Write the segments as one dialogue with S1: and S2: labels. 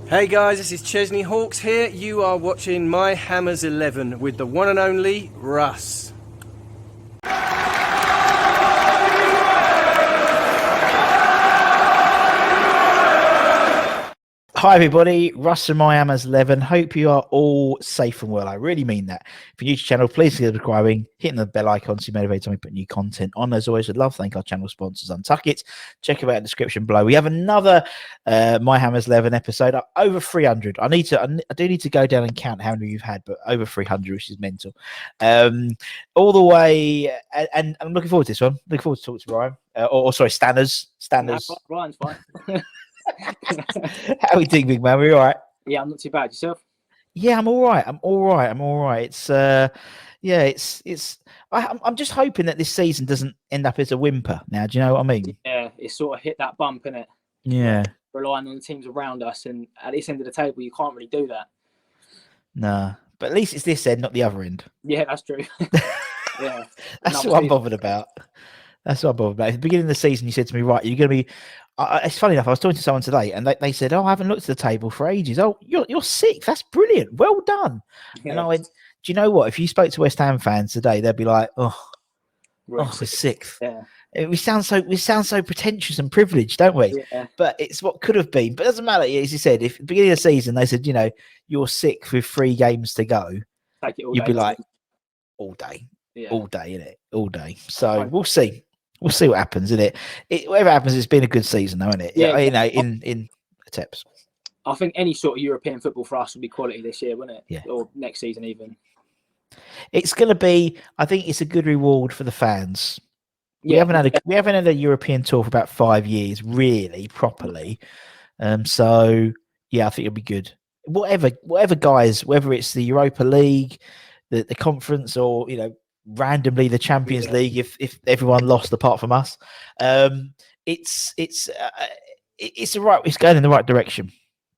S1: Hey guys, this is Chesney Hawks here. You are watching My Hammers 11 with the one and only Russ.
S2: Hi everybody, Russ and My Hammers 11. Hope you are all safe and well. I really mean that. If you're new to the channel, please consider subscribing, hitting the bell icon so you're motivated when we put new content on. As always, I'd love to thank our channel sponsors, Untuck It. Check them out in the description below. We have another My Hammers 11 episode, over 300. I do need to go down and count how many you've had, but over 300, which is mental. All the way, and I'm looking forward to this one. Looking forward to talking to Ryan. Sorry, Stannerz.
S3: No, Ryan's fine.
S2: How are we doing, big man? We all right?
S3: Yeah, I'm not too bad. Yourself?
S2: Yeah, I'm all right. I'm all right. I'm just hoping that this season doesn't end up as a whimper. Now, do you know what I mean?
S3: Yeah, it's sort of hit that bump, innit?
S2: Yeah.
S3: Relying on the teams around us, and at this end of the table, you can't really do that.
S2: Nah, but at least it's this end, not the other end.
S3: Yeah, that's true. Yeah,
S2: that's what I'm bothered about. That's what I'm bothered about. At the beginning of the season, you said to me, right, you're going to be. It's funny enough. I was talking to someone today, and they said, "Oh, I haven't looked at the table for ages." Oh, you're sick. That's brilliant. Well done. Yeah. And I went, "Do you know what? If you spoke to West Ham fans today, they'd be like, we're sixth."
S3: Yeah.
S2: We sound so pretentious and privileged, don't we?
S3: Yeah.
S2: But it's what could have been. But it doesn't matter. As you said, if at the beginning of the season they said, you're sixth with 3 games to go, you'd be like, all day, innit? All day. So we'll see. We'll see what happens, isn't it? Whatever happens, it's been a good season, though, isn't it?
S3: Yeah,
S2: in attempts.
S3: I think any sort of European football for us will be quality this year, wouldn't it?
S2: Yeah.
S3: Or next season even.
S2: It's going to be. I think it's a good reward for the fans. We haven't had a European tour for about 5 years, really properly. So yeah, I think it'll be good. Whatever, guys. Whether it's the Europa League, the conference, or randomly the Champions League, if everyone lost apart from us, it's going in the right direction.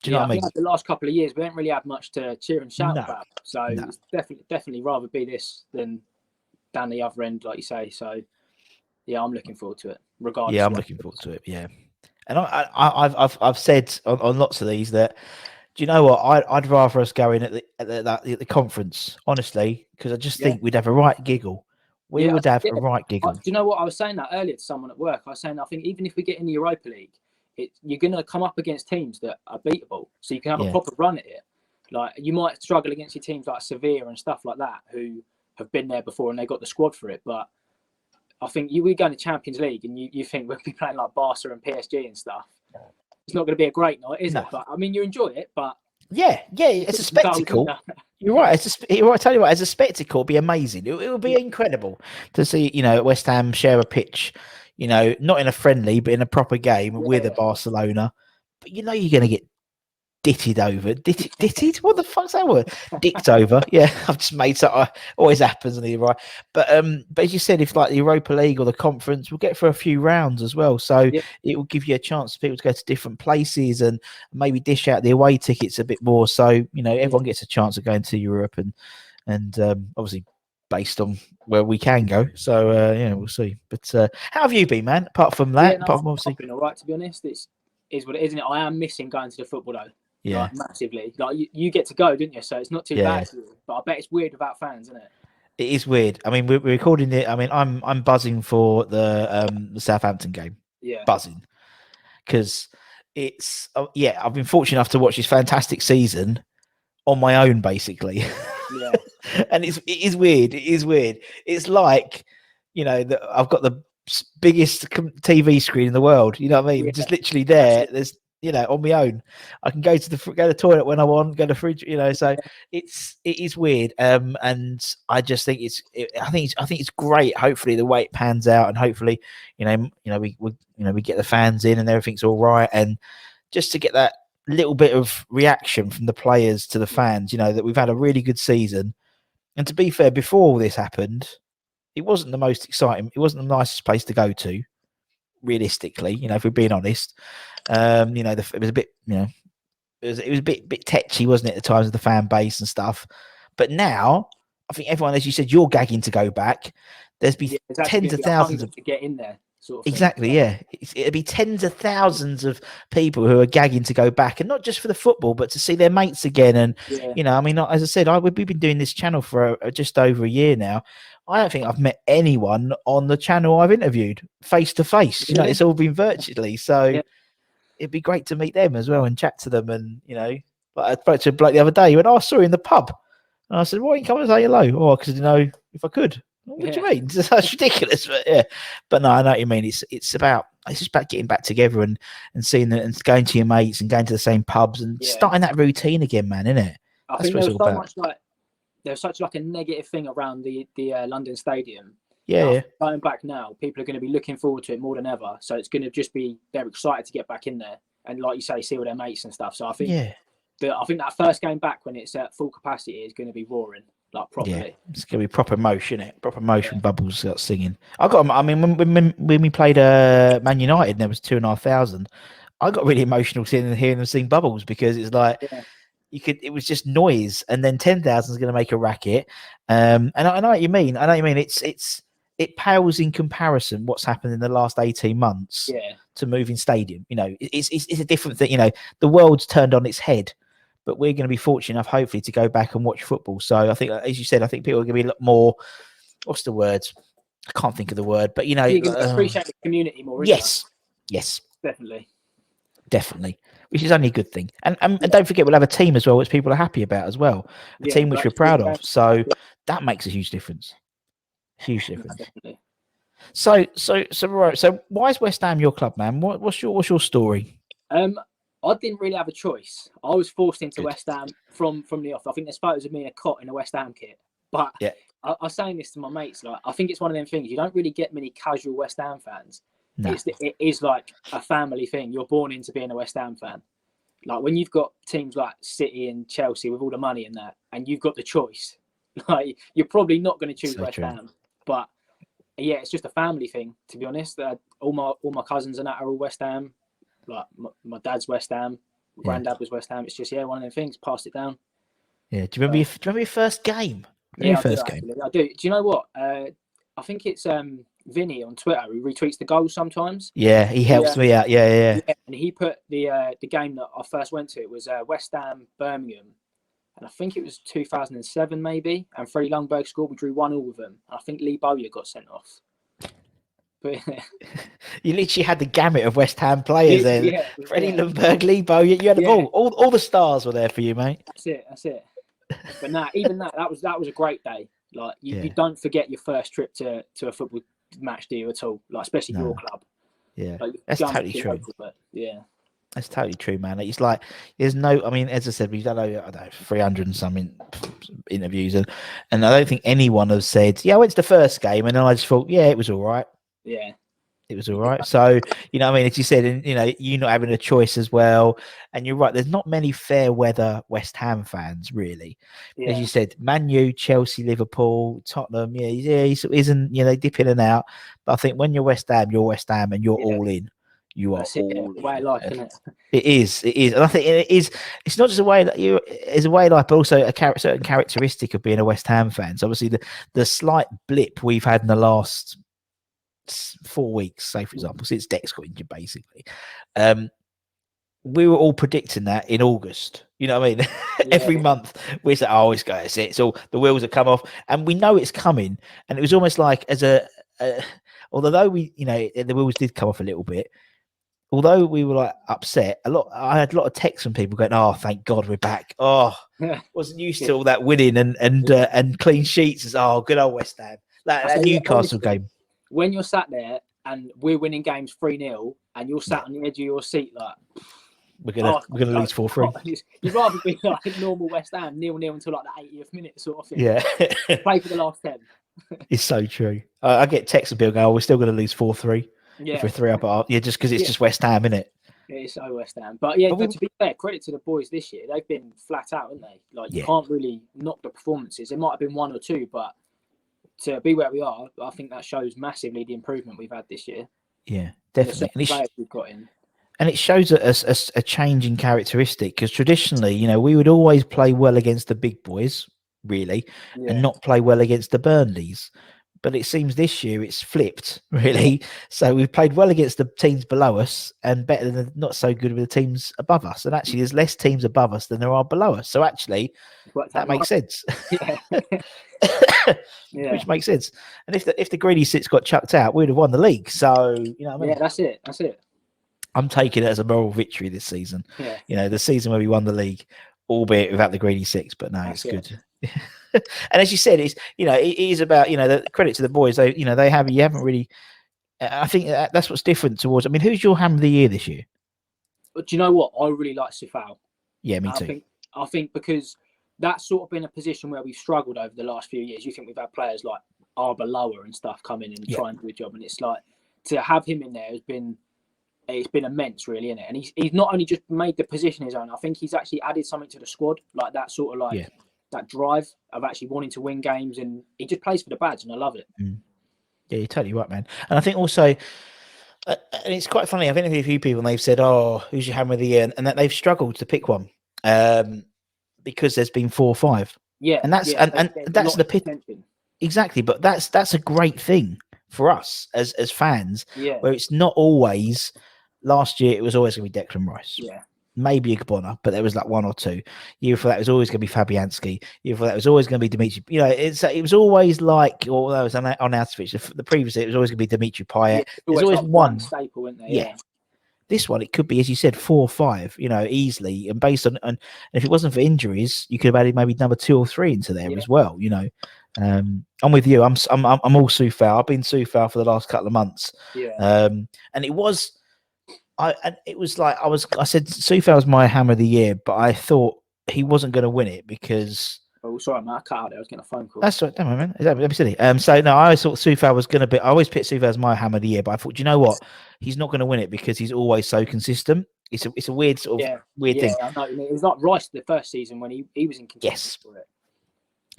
S2: Do you know what I mean?
S3: The last couple of years we haven't really had much to cheer and shout about, so it's definitely rather be this than down the other end, like you say. So yeah, I'm looking forward to it. Regardless.
S2: Yeah, I'm looking forward to it. Yeah, and I've said on lots of these that. Do you know what? I'd rather us go in at the conference, honestly, because I just think we'd have a right giggle. We would have a right giggle.
S3: Do you know what? I was saying that earlier to someone at work. I was saying I think even if we get in the Europa League, you're going to come up against teams that are beatable, so you can have a proper run at it. Like you might struggle against your teams like Sevilla and stuff like that, who have been there before and they got the squad for it. But I think we go in the Champions League and you think we'll be playing like Barca and PSG and stuff. It's not going to be a great night, is it? But I mean, you enjoy it, but
S2: yeah, it's a spectacle. You're right. I tell you what, as a spectacle, it'd be amazing. It would be incredible to see, West Ham share a pitch, not in a friendly, but in a proper game with a Barcelona. But you're going to get ditted over. Ditted? What the fuck's that word? Dicked over. Yeah, I've just made something. Always happens, and right. But as you said, if like the Europa League or the conference, we'll get for a few rounds as well. So it will give you a chance for people to go to different places and maybe dish out the away tickets a bit more. So everyone gets a chance of going to Europe and obviously based on where we can go. So we'll see. But how have you been, man? Apart from that,
S3: I've been all right, to be honest. It is what it is, isn't it? I am missing going to the football though.
S2: Yeah,
S3: like, massively. Like you get to go, didn't you? So it's not too bad for you. But I bet it's weird without fans, isn't it?
S2: It is weird. I mean, we're recording it. I mean, I'm buzzing for the Southampton game.
S3: Yeah,
S2: buzzing because it's I've been fortunate enough to watch this fantastic season on my own, basically.
S3: Yeah,
S2: and it is weird. It is weird. It's like that I've got the biggest TV screen in the world. You know what I mean? Just literally there. There's on my own, I can go to the toilet when I want, go to the fridge, so it is weird. And I just think I think it's great. Hopefully the way it pans out, and hopefully, we get the fans in and everything's all right. And just to get that little bit of reaction from the players to the fans, that we've had a really good season. And to be fair, before all this happened, it wasn't the most exciting. It wasn't the nicest place to go to. Realistically, if we're being honest, it was a bit, it was a bit tetchy, wasn't it, at the times of the fan base and stuff. But now, I think everyone, as you said, you're gagging to go back. There's been tens of thousands
S3: to get in there. sort of thing.
S2: Exactly, yeah. It'd be tens of thousands of people who are gagging to go back, and not just for the football, but to see their mates again. And
S3: Yeah.
S2: you know, I mean, as I said, we've been doing this channel for just over a year now. I don't think I've met anyone on the channel I've interviewed face to face. You know, it's all been virtually, so it'd be great to meet them as well and chat to them. And you know, like I spoke to a bloke the other day. He went, "Oh, I saw you in the pub," and I said, "Why didn't you come and say hello?" "Oh, because I didn't know if I could." What do you mean? That's ridiculous. But yeah, but no, I know what you mean. It's just about getting back together and seeing that and going to your mates and going to the same pubs and starting that routine again, man. Isn't it?
S3: I think there's such like a negative thing around the London Stadium.
S2: Yeah.
S3: Going back now, people are going to be looking forward to it more than ever. So it's going to just be they're excited to get back in there and, like you say, see all their mates and stuff. So I think I think that first game back when it's at full capacity is going to be roaring. Like properly. Yeah,
S2: it's gonna be proper motion, it proper motion. Bubbles singing. I mean, when we played Man United, and there was 2,500. I got really emotional hearing them sing Bubbles because it's like it was just noise, and then 10,000 is going to make a racket. And I know what you mean. It pales in comparison what's happened in the last 18 months to moving stadium. You know, it's a different thing. You know, the world's turned on its head. But we're going to be fortunate enough, hopefully, to go back and watch football. So I think, as you said, I think people are going to be a lot more. What's the word? I can't think of the word, but you know,
S3: you can appreciate the community more.
S2: Yes, definitely, which is only a good thing. And don't forget, we'll have a team as well, which people are happy about as well. A team which we're proud of. So that makes a huge difference. Huge difference. Definitely. So right. So why is West Ham your club, man? What's your story?
S3: I didn't really have a choice. I was forced into West Ham from the off. I think there's photos of me in a cot in a West Ham kit. But I was saying this to my mates. Like, I think it's one of them things. You don't really get many casual West Ham fans. No. It is like a family thing. You're born into being a West Ham fan. Like when you've got teams like City and Chelsea with all the money in that, and you've got the choice, like you're probably not going to choose West Ham. But yeah, it's just a family thing. To be honest, all my cousins and that are all West Ham. Like my dad's West Ham, my granddad was West Ham. It's just one of them things. Passed it down.
S2: Yeah. Do you remember your first game?
S3: I do. Do you know what? I think it's Vinny on Twitter who retweets the goals sometimes.
S2: Yeah, he helps me out. Yeah.
S3: And he put the game that I first went to. It was West Ham Birmingham, and I think it was 2007 maybe. And Freddie Lundberg scored. We drew 1-1 with them. I think Lee Bowyer got sent off. But
S2: you literally had the gamut of West Ham players then. Freddie Lundberg, Lee Bowyer, you had them all the stars were there for you, mate.
S3: That's it. But even that was a great day. Like you don't forget your first trip to a football match, do you, at all? Like especially your club.
S2: Yeah,
S3: like,
S2: that's totally true.
S3: But,
S2: that's totally true, man. It's like there's no. I mean, as I said, we've done over 300 and some interviews, and I don't think anyone has said, "Yeah, I went to the first game," and then I just thought, "Yeah, it was all right."
S3: Yeah,
S2: it was all right. So, you know, I mean, as you said, and you know, you not having a choice as well. And you're right. There's not many fair weather West Ham fans, really. As you said, Man U, Chelsea, Liverpool, Tottenham. He isn't. You know, they dip in and out. But I think when you're West Ham, and you're all in. You are all
S3: way of life, isn't it?
S2: It is, and I think it is. It's not just a way that it's a way of life, but also a certain characteristic of being a West Ham fan. So obviously, the slight blip we've had in the last 4 weeks, say for example, since Dex got injured, basically, we were all predicting that in August. You know what I mean? Every month we say, "Oh, it's going to it's all the wheels have come off," and we know it's coming. And it was almost like although we, you know, the wheels did come off a little bit. Although we were like upset, I had a lot of texts from people going, "Oh, thank God we're back." Oh, wasn't used to all that winning and clean sheets. As good old West Ham, that Newcastle game.
S3: When you're sat there and we're winning games 3-0 and you're sat on the edge of your seat like
S2: we're gonna lose 4-3.
S3: You'd rather be like normal West Ham 0-0 until like the 80th minute sort of thing.
S2: Yeah.
S3: Play for the last 10.
S2: It's so true. I get texts and people go, we're still gonna lose 4-3. If we're 3 up, just because it's just West Ham, isn't it?
S3: It's so West Ham. But but to be fair, credit to the boys this year. They've been flat out, haven't they? Like you can't really knock the performances. There might have been 1 or 2, but to be where we are, I think that shows massively the improvement we've had this year.
S2: Yeah, definitely.
S3: And players we've got in.
S2: And it shows a change in characteristic because traditionally, you know, we would always play well against the big boys, really, and not play well against the Burnleys. But it seems this year it's flipped, really. So we've played well against the teams below us and better than not so good with the teams above us. And actually, there's less teams above us than there are below us. So actually, that makes sense.
S3: Yeah. Yeah.
S2: Which makes sense. And if the greedy six got chucked out, we'd have won the league. So, you know what I mean?
S3: Yeah, that's it.
S2: I'm taking it as a moral victory this season.
S3: Yeah.
S2: You know, the season where we won the league, albeit without the greedy six, but no,
S3: That's
S2: it's good. And as you said, it's, you know, it is about, you know, the credit to the boys. They, you know, you haven't really, I think that's what's different towards, I mean, who's your ham of the year this year?
S3: But do you know what? I really like Sifal.
S2: Yeah, me too.
S3: I think because that's sort of been a position where we've struggled over the last few years. You think we've had players like Arbor Lower and stuff come in and try and do a job. And it's like, to have him in there it's been immense, really, isn't it? And he's not only just made the position his own, I think he's actually added something to the squad, like that sort of like that drive of actually wanting to win games, and he just plays for the badge, and I love it.
S2: Yeah, you're totally right, man. And I think also, and it's quite funny, I've interviewed a few people and they've said, oh, who's your ham of the year? And that they've struggled to pick one because there's been 4 or 5. Yeah, and that's that's the pit. Exactly, but that's a great thing for us as fans, where it's not always. Last year, it was always going to be Declan Rice. Yeah. Maybe Igbona, but there was like 1 or 2. Year for that, it was always going to be Fabianski. Year for that, it was always going to be Dimitri. You know, it was always like, or that was on Auschwitz. The previous, it was always going to be Dimitri Payet. There's always one
S3: staple, isn't there?
S2: Yeah. This one, it could be, as you said, 4 or 5. You know, easily, and based on, and if it wasn't for injuries, you could have added maybe number 2 or 3 into there as well. You know, I'm with you. I'm all Sufal. I've been Sufal for the last couple of months. Yeah. And it was. It was like I said Sufal was my ham of the year, but I thought he wasn't going to win it because.
S3: Oh, sorry, man, I cut out there. I was getting a phone call.
S2: That's right, don't worry, man. That'd be silly. So no, I always thought Sufal was going to be. I always picked Sufal as my ham of the year, but I thought, do you know what? He's not going to win it because he's always so consistent. It's a weird sort of weird thing.
S3: I know. It was like Rice the first season when he was in contention for it.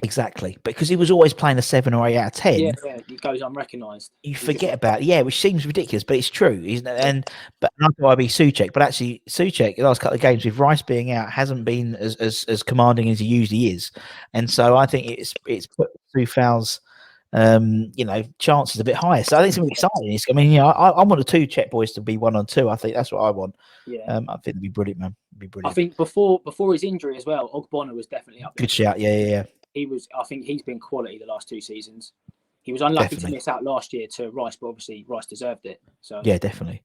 S2: Exactly, because he was always playing a 7 or 8 out of 10.
S3: Yeah, it goes unrecognised.
S2: You forget about it, which seems ridiculous, but it's true, isn't it? But not to be Souček, but actually Souček, the last couple of games with Rice being out, hasn't been as commanding as he usually is, and so I think it's put Sufal's chances a bit higher. So I think it's going to be exciting. I mean, I want the 2 Czech boys to be 1 on 2. I think that's what I want. Yeah, I think it'd be brilliant, man. It'd be brilliant.
S3: I think before his injury as well, Ogbonna was definitely up there.
S2: Good shout, yeah.
S3: I think he's been quality the last 2 seasons. He was unlucky to miss out last year to Rice, but obviously Rice deserved it. So
S2: yeah, definitely.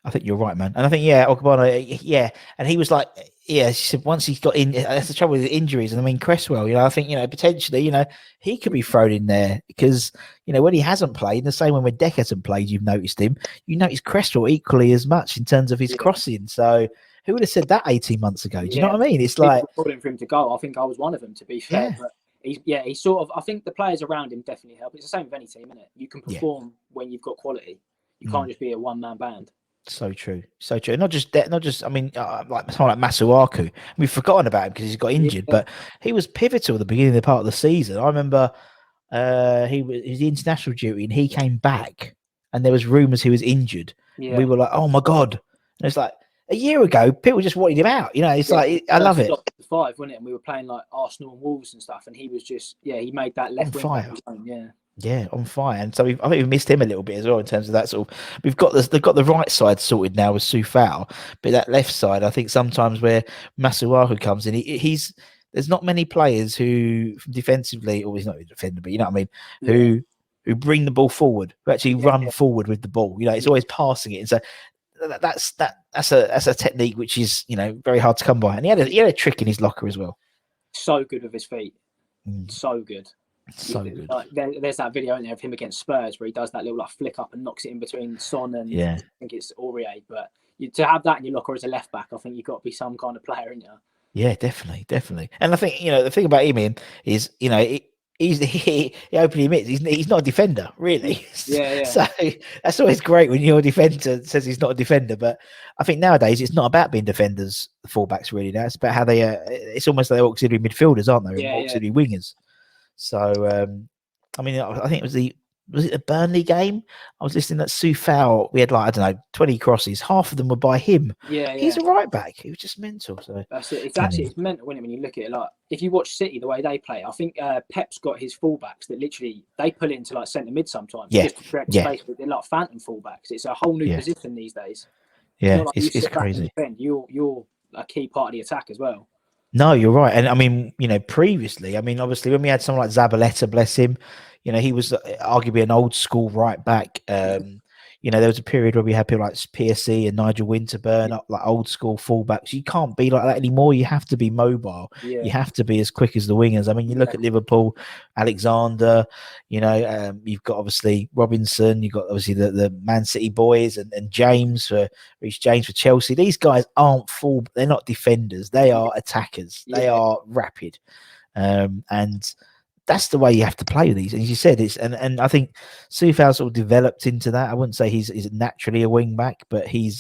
S2: I think you're right, man. And I think Ogbonna, and he was like, she said once he got in, that's the trouble with the injuries. And I mean, Cresswell, I think potentially, he could be thrown in there because when he hasn't played, the same when Deck hasn't played, you've noticed him. You notice Cresswell equally as much in terms of his crossing. So. Who would have said that 18 months ago? Do you know what I mean? It's like
S3: calling for him to go. I think I was one of them, to be fair. But he's sort of. I think the players around him definitely help. It's the same with any team, isn't it? You can perform when you've got quality. You can't just be a one-man band.
S2: So true. Not just that. Not just. I mean, like someone like Masuaku. We've forgotten about him because he's got injured, but he was pivotal at the beginning of the part of the season. I remember he was international duty and he came back, and there was rumours he was injured. Yeah. We were like, oh my god! And it's like. A year ago, people just wanted him out. It's like I love it.
S3: 5, wasn't it? And we were playing like Arsenal and Wolves and stuff, and he was just he made that left wing
S2: fire.
S3: Yeah,
S2: on fire. And so I think we've missed him a little bit as well in terms of that sort of. They've got the right side sorted now with Sufal, but that left side, I think sometimes where Masuaku comes in, there's not many players who defensively, or he's not a defender, but you know what I mean, who bring the ball forward, who actually run forward with the ball. It's always passing it, and so. That's a technique which is very hard to come by, and he had a trick in his locker as well.
S3: So good with his feet, so good. Like, there's that video in there of him against Spurs where he does that little flick up and knocks it in between Son and I think it's Aurier. But to have that in your locker as a left back, I think you've got to be some kind of player in you. Yeah,
S2: definitely. And I think the thing about him is he openly admits he's not a defender, really.
S3: Yeah.
S2: So that's always great when your defender says he's not a defender. But I think nowadays it's not about being defenders, the fullbacks really. Now it's about how they. It's almost like auxiliary midfielders, aren't they? Auxiliary wingers. So I mean, I think it was the was it a Burnley game? I was listening at Soufal. We had like, I don't know, 20 crosses. Half of them were by him.
S3: Yeah,
S2: He's a right back. He was just mental. So
S3: that's it. It's mental, isn't it, when you look at it. Like if you watch City, the way they play, I think Pep's got his fullbacks that literally they pull into like centre mid sometimes just to create space. But they're like phantom fullbacks. It's a whole new position these days.
S2: Yeah,
S3: like
S2: it's crazy.
S3: You're a key part of the attack as well.
S2: No, you're right. And I mean, previously, obviously when we had someone like Zabaleta, bless him, he was arguably an old school right back. There was a period where we had people like PSC and Nigel Winterburn, like old school fullbacks. You can't be like that anymore. You have to be mobile.
S3: Yeah.
S2: You have to be as quick as the wingers. I mean, you look at Liverpool, Alexander, you've got obviously Robinson, you've got obviously the Man City boys and James Reece James for Chelsea. These guys aren't they're not defenders. They are attackers. They are rapid. And that's the way you have to play with these. And as you said, and I think Soufal sort of developed into that. I wouldn't say he's naturally a wing back, but he's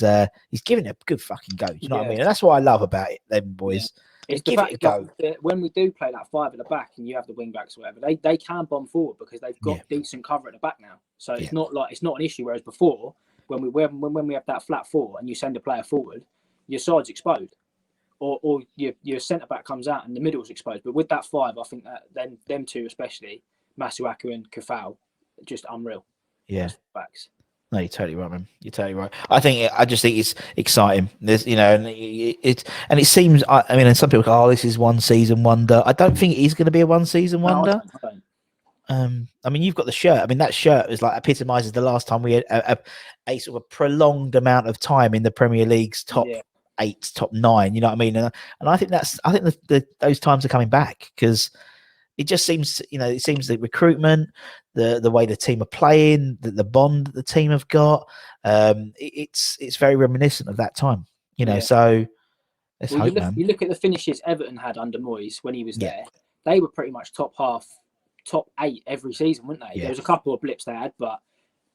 S2: giving it a good fucking go. Do you know what I mean? And that's what I love about it, them boys.
S3: It's give it a go. When we do play that five at the back and you have the wing backs or whatever, they can bomb forward because they've got decent cover at the back now. So it's not an issue. Whereas before, when we have that flat four and you send a player forward, your side's exposed. Or your centre back comes out and the middle's exposed. But with that five, I think that then them two especially, Masuaku and Kafau, just unreal.
S2: Yeah.
S3: Backs.
S2: No, you're totally right, man. You're totally right. I just think it's exciting. There's, and it seems. And some people go, "Oh, this is one season wonder." I don't think it is going to be a one season wonder.
S3: No, I don't.
S2: You've got the shirt. That shirt is like epitomizes the last time we had a sort of prolonged amount of time in the Premier League's top 8, top 9. You know what I mean? And I think those times are coming back because it just seems, it seems the recruitment, the way the team are playing, the bond that the team have got, it's very reminiscent of that time. So let's hope, man.
S3: You look at the finishes Everton had under Moyes when he was there. They were pretty much top 8 every season, weren't they? There was a couple of blips they had, but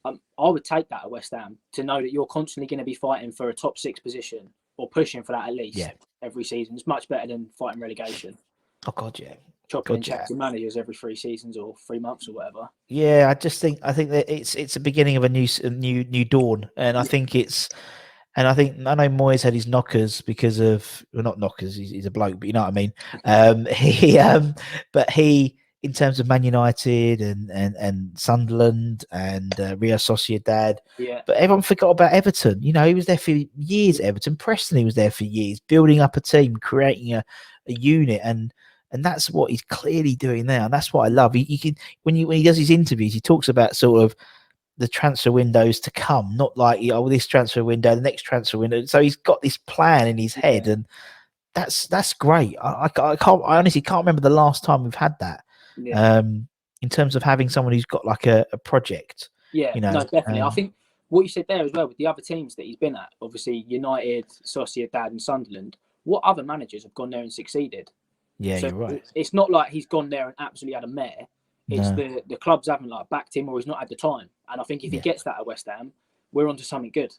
S3: I would take that at West Ham to know that you're constantly going to be fighting for a top 6 position or pushing for that at least every season. It's much better than fighting relegation.
S2: Oh God, yeah.
S3: Chopping and changing managers every 3 seasons or 3 months or whatever.
S2: Yeah, I think that it's a beginning of a new dawn, and I think I know Moyes had his knockers because of not knockers. He's a bloke, but you know what I mean. But he. In terms of Man United and Sunderland and Real Sociedad.
S3: Yeah.
S2: But everyone forgot about Everton. He was there for years at Everton. Preston, he was there for years, building up a team, creating a unit. And that's what he's clearly doing now. And that's what I love. He can, when he does his interviews, he talks about sort of the transfer windows to come, not like, this transfer window, the next transfer window. So he's got this plan in his head. And that's great. I honestly can't remember the last time we've had that. In terms of having someone who's got like a project.
S3: No, definitely. I think what you said there as well with the other teams that he's been at, obviously United, Sociedad and Sunderland, what other managers have gone there and succeeded?
S2: Yeah, so you're right.
S3: It's not like he's gone there and absolutely had a mare. It's the clubs haven't like backed him or he's not had the time. And I think if he gets that at West Ham, we're onto something good.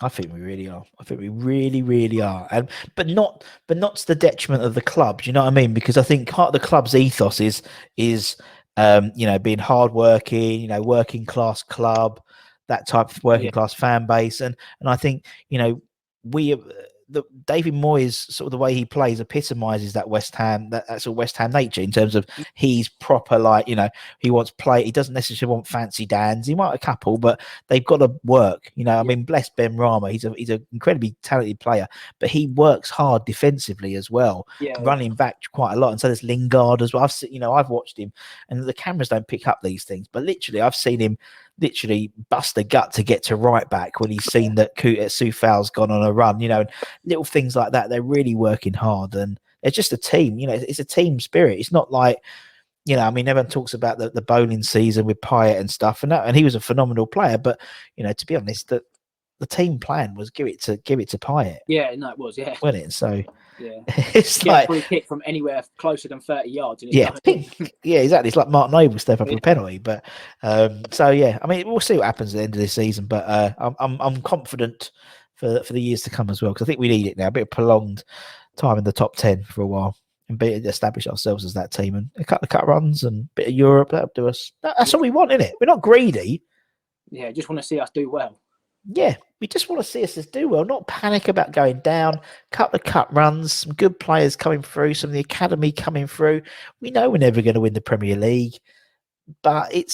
S3: I
S2: think we really are. I think we really, really are. But not to the detriment of the club. Do you know what I mean? Because I think part of the club's ethos is being hardworking, working class club, that type of working class fan base. And I think, David Moyes, sort of the way he plays, epitomizes that West Ham, that's a West Ham nature in terms of he's proper, he wants play. He doesn't necessarily want fancy dans. He might have a couple, but they've got to work. I mean, bless Ben Rama. He's an incredibly talented player, but he works hard defensively as well, running back quite a lot. And so there's Lingard as well. I've watched him, and the cameras don't pick up these things, but literally, I've seen him bust a gut to get to right back when he's seen that Soufal's gone on a run, and little things like that. They're really working hard, and they're just a team. It's a team spirit. It's not like, everyone talks about the bowling season with Pyatt and stuff, and he was a phenomenal player. But to be honest, the team plan was give it to Pyatt.
S3: Yeah, no, it was,
S2: wasn't it? So
S3: it's like a free kick from anywhere closer than 30 yards. And
S2: exactly. It's like Mark Noble step up a penalty, but we'll see what happens at the end of this season. But I'm confident for the years to come as well, because I think we need it now. A bit of prolonged time in the top 10 for a while. and establish ourselves as that team, and a couple of cut runs and a bit of Europe. That'll do us. That's all we want, isn't it? We're not greedy.
S3: Yeah, just want to see us do well.
S2: Yeah, we just want to see us do well, not panic about going down. Couple of cut runs, some good players coming through, some of the academy coming through. We know we're never going to win the Premier League, but I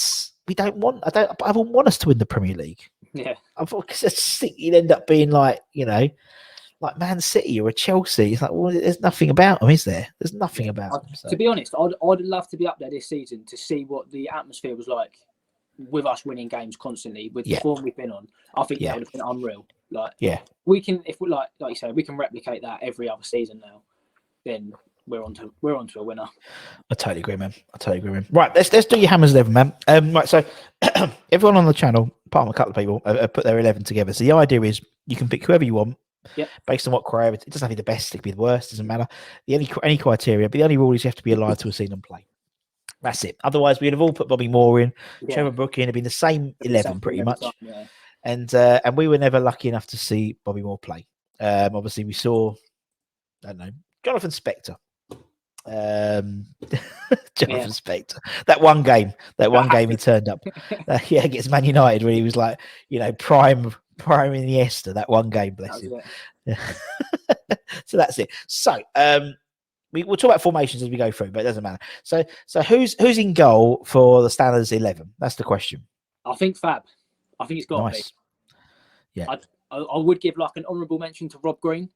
S2: wouldn't want us to win the Premier League.
S3: Yeah,
S2: I thought because you'd end up being like like Man City or a Chelsea. It's like, well, there's nothing about them, is there? There's nothing about them. So.
S3: To be honest, I'd love to be up there this season to see what the atmosphere was like with us winning games constantly, with the form we've been on. I think that would have been unreal. Like, we can, if we like you say, we can replicate that every other season now. Then we're onto a winner.
S2: I totally agree, man. Right, let's do your Hammers 11, man. Right, so everyone on the channel, apart from a couple of people, put their 11 together. So the idea is you can pick whoever you want.
S3: Yep.
S2: Based on what criteria, it doesn't have to be the best, it could be the worst, doesn't matter. Any criteria, but the only rule is you have to be alive to have seen them play. That's it. Otherwise, we'd have all put Bobby Moore in, Trevor Brooke in, it'd been the same 11 pretty much.
S3: Yeah.
S2: And we were never lucky enough to see Bobby Moore play. Obviously, we saw, I don't know, Jonathan Spector. Jonathan Spector. That one game he turned up. Against Man United, where he was like, prime Iniesta. That one game, bless him. So that's it. So we'll talk about formations as we go through, but it doesn't matter. So who's in goal for the Stannerz 11? That's the question.
S3: I think Fab. I think it's got to be.
S2: Yeah.
S3: I would give like an honourable mention to Rob Green.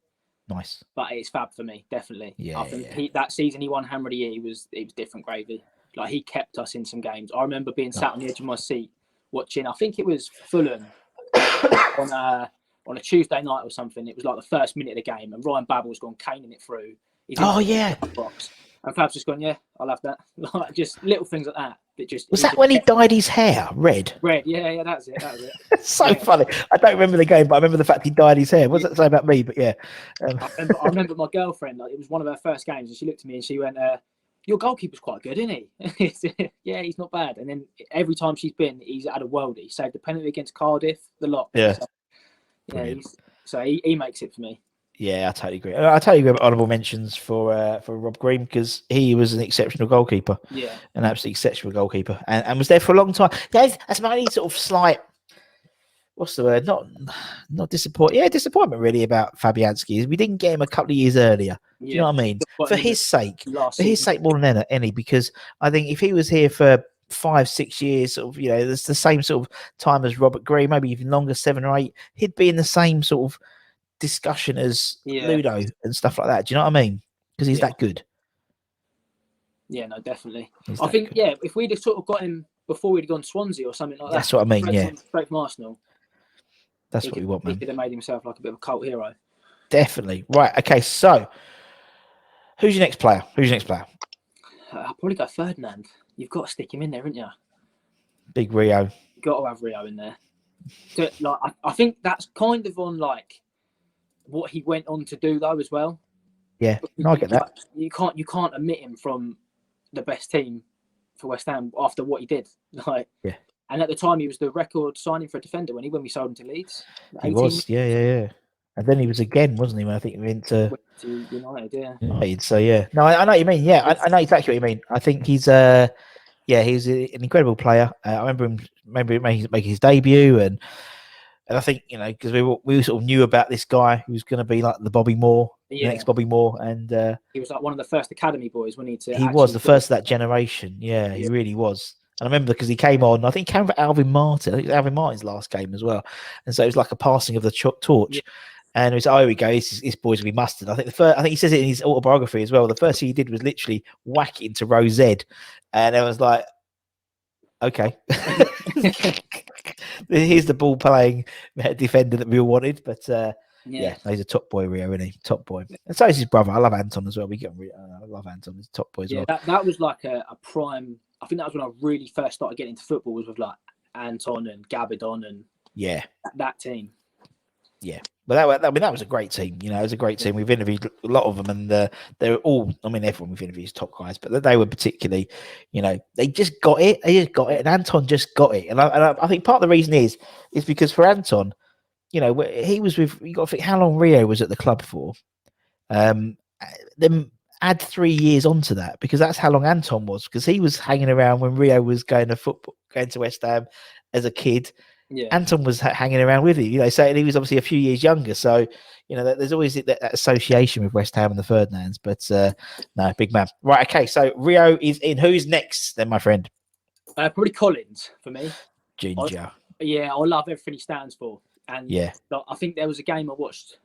S2: Nice.
S3: But it's Fab for me, definitely.
S2: Yeah,
S3: I think that season he won Hammer of the Year, it was different gravy. Like, he kept us in some games. I remember being sat on the edge of my seat watching, I think it was Fulham on a Tuesday night or something. It was like the first minute of the game, and Ryan Babel's gone caning it through. He's box. And Fab's just gone, yeah, I'll have that. Like, just little things like that.
S2: Was that when he dyed his hair red?
S3: Red, yeah, that's it.
S2: So funny. I don't remember the game, but I remember the fact he dyed his hair. What does that say about me? But yeah.
S3: I remember my girlfriend, like, it was one of her first games, and she looked at me and she went, your goalkeeper's quite good, isn't he? Yeah, he's not bad. And then every time she's been, he's had a worldie. He saved the penalty against Cardiff, the lot.
S2: Yeah.
S3: So, he makes it for me.
S2: Yeah, I totally agree. I totally agree with honourable mentions for Rob Green, because he was an exceptional goalkeeper.
S3: Yeah.
S2: An absolutely exceptional goalkeeper. And was there for a long time. That's my only sort of slight, what's the word? Not disappointment. Yeah, disappointment really about Fabianski. We didn't get him a couple of years earlier. Do you know what I mean? For his sake. For his sake more than any, because I think if he was here for 5-6 years, sort of, there's the same sort of time as Robert Green, maybe even longer, 7 or 8, he'd be in the same sort of discussion as Ludo and stuff like that. Do you know what I mean? Because he's that good.
S3: Yeah, no, definitely. I think, if we'd have sort of got him before we'd gone Swansea or something like that.
S2: That's what I mean,
S3: straight from Arsenal.
S2: That's what we want, man.
S3: He could have made himself like a bit of a cult hero.
S2: Definitely. Right, okay, so who's your next player?
S3: I'll probably go Ferdinand. You've got to stick him in there, haven't you?
S2: Big Rio.
S3: You've got to have Rio in there. So, like, I think that's kind of on, like, what he went on to do though as well.
S2: Yeah, no, I get that.
S3: You can't omit him from the best team for West Ham after what he did. Like, and at the time he was the record signing for a defender when we sold him to Leeds.
S2: He was, yeah. And then he was again, wasn't he? When I think he went to
S3: United,
S2: United, so yeah. No, I know what you mean. Yeah, I know exactly what you mean. I think he's he's an incredible player. I remember him making his debut, and I think, because we sort of knew about this guy who was going to be like the Bobby Moore, the next Bobby Moore, and
S3: he was like one of the first academy boys when he
S2: was the first of that generation. Yeah, he really was. And I remember because he came on, I think he came for Alvin Martin. I think it was Alvin Martin's last game as well, and so it was like a passing of the torch. Yeah. And it was, here we go, this boy's going to be mustard. I think he says it in his autobiography as well. The first thing he did was literally whack it into Rose Z, and it was like, okay. Here's the ball playing defender that we all wanted, but he's a top boy, Rio, isn't he? Top boy. And so is his brother. I love Anton as well. I love Anton. He's a top boy as well.
S3: That was like a prime. I think that was when I really first started getting into football, was with like Anton and Gabidon and that team.
S2: Yeah, but that was a great team. It was a great team. We've interviewed a lot of them, and they're all. I mean, everyone we've interviewed is top guys, but they were particularly, they just got it. And Anton just got it. And I think part of the reason is because for Anton, he was with. You got to think how long Rio was at the club for. Then add 3 years onto that, because that's how long Anton was, because he was hanging around when Rio was going to West Ham as a kid.
S3: Yeah.
S2: Anton was hanging around with him, so he was obviously a few years younger. So, there's always that association with West Ham and the Ferdinands. But no, big man. Right, okay. So Rio is in. Who's next then, my friend?
S3: Probably Collins for me.
S2: Ginger.
S3: I love everything he stands for. And
S2: yeah,
S3: I think there was a game I watched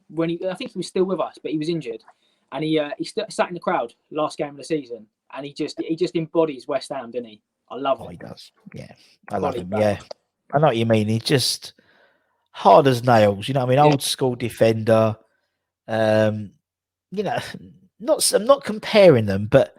S3: when I think he was still with us, but he was injured, and he sat in the crowd last game of the season, and he just embodies West Ham, didn't he? I love him.
S2: He does. Yeah, I love him. Yeah, I know what you mean. He's just hard as nails. Old school defender. I'm not comparing them, but